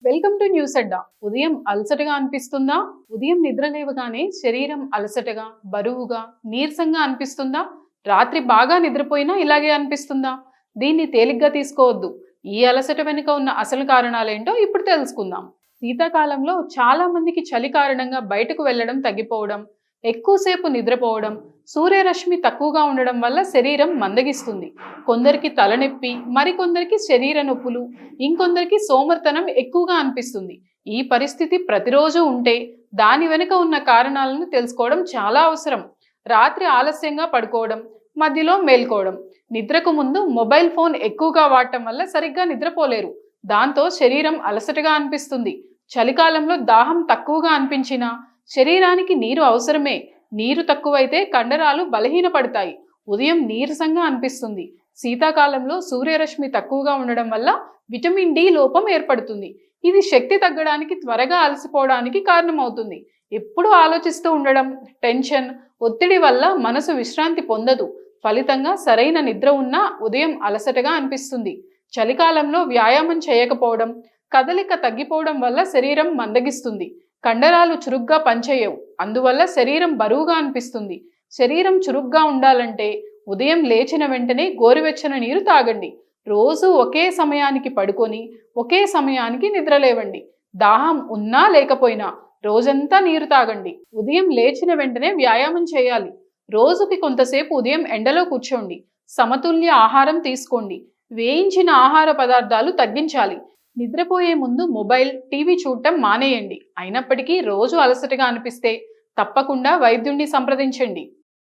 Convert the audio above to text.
Welcome to news అడ్డా. ఉదయం అలసటగా అనిపిస్తుందా? ఉదయం నిద్ర లేవగానే శరీరం అలసటగా, బరువుగా, నీరసంగా అనిపిస్తుందా? రాత్రి బాగా నిద్రపోయినా ఇలాగే అనిపిస్తుందా? దీన్ని తేలిగ్గా తీసుకోవద్దు. ఈ అలసట వెనుక ఉన్న అసలు కారణాలేంటో ఇప్పుడు తెలుసుకుందాం. శీతాకాలంలో చాలా మందికి చలి కారణంగా బయటకు వెళ్ళడం తగ్గిపోవడం, ఎక్కువసేపు నిద్రపోవడం, సూర్యరశ్మి తక్కువగా ఉండడం వల్ల శరీరం మందగిస్తుంది. కొందరికి తలనొప్పి, మరికొందరికి శరీర నొప్పులు, ఇంకొందరికి సోమర్తనం ఎక్కువగా అనిపిస్తుంది. ఈ పరిస్థితి ప్రతిరోజు ఉంటే దాని వెనుక ఉన్న కారణాలను తెలుసుకోవడం చాలా అవసరం. రాత్రి ఆలస్యంగా పడుకోవడం, మధ్యలో మేల్కోవడం, నిద్రకు ముందు మొబైల్ ఫోన్ ఎక్కువగా వాడటం వల్ల సరిగ్గా నిద్రపోలేరు. దాంతో శరీరం అలసటగా అనిపిస్తుంది. చలికాలంలో దాహం తక్కువగా అనిపించినా శరీరానికి నీరు అవసరమే. నీరు తక్కువైతే కండరాలు బలహీనపడతాయి. ఉదయం నీరసంగా అనిపిస్తుంది. శీతాకాలంలో సూర్యరశ్మి తక్కువగా ఉండడం వల్ల విటమిన్ డి లోపం ఏర్పడుతుంది. ఇది శక్తి తగ్గడానికి, త్వరగా అలసిపోవడానికి కారణమవుతుంది. ఎప్పుడూ ఆలోచిస్తూ ఉండడం, టెన్షన్, ఒత్తిడి వల్ల మనసు విశ్రాంతి పొందదు. ఫలితంగా సరైన నిద్ర ఉన్నా ఉదయం అలసటగా అనిపిస్తుంది. చలికాలంలో వ్యాయామం చేయకపోవడం, కదలిక తగ్గిపోవడం వల్ల శరీరం మందగిస్తుంది. కండరాలు చురుగ్గా పనిచేయవు. అందువల్ల శరీరం బరువుగా అనిపిస్తుంది. శరీరం చురుగ్గా ఉండాలంటే ఉదయం లేచిన వెంటనే గోరువెచ్చని నీరు తాగండి. రోజు ఒకే సమయానికి పడుకొని ఒకే సమయానికి నిద్రలేవండి. దాహం ఉన్నా లేకపోయినా రోజంతా నీరు తాగండి. ఉదయం లేచిన వెంటనే వ్యాయామం చేయాలి. రోజుకి కొంతసేపు ఉదయం ఎండలో కూర్చోండి. సమతుల్య ఆహారం తీసుకోండి. వేయించిన ఆహార పదార్థాలు తగ్గించాలి. నిద్రపోయే ముందు మొబైల్, టీవీ చూడటం మానేయండి. అయినప్పటికీ రోజు అలసటగా అనిపిస్తే తప్పకుండా వైద్యుణ్ణి సంప్రదించండి.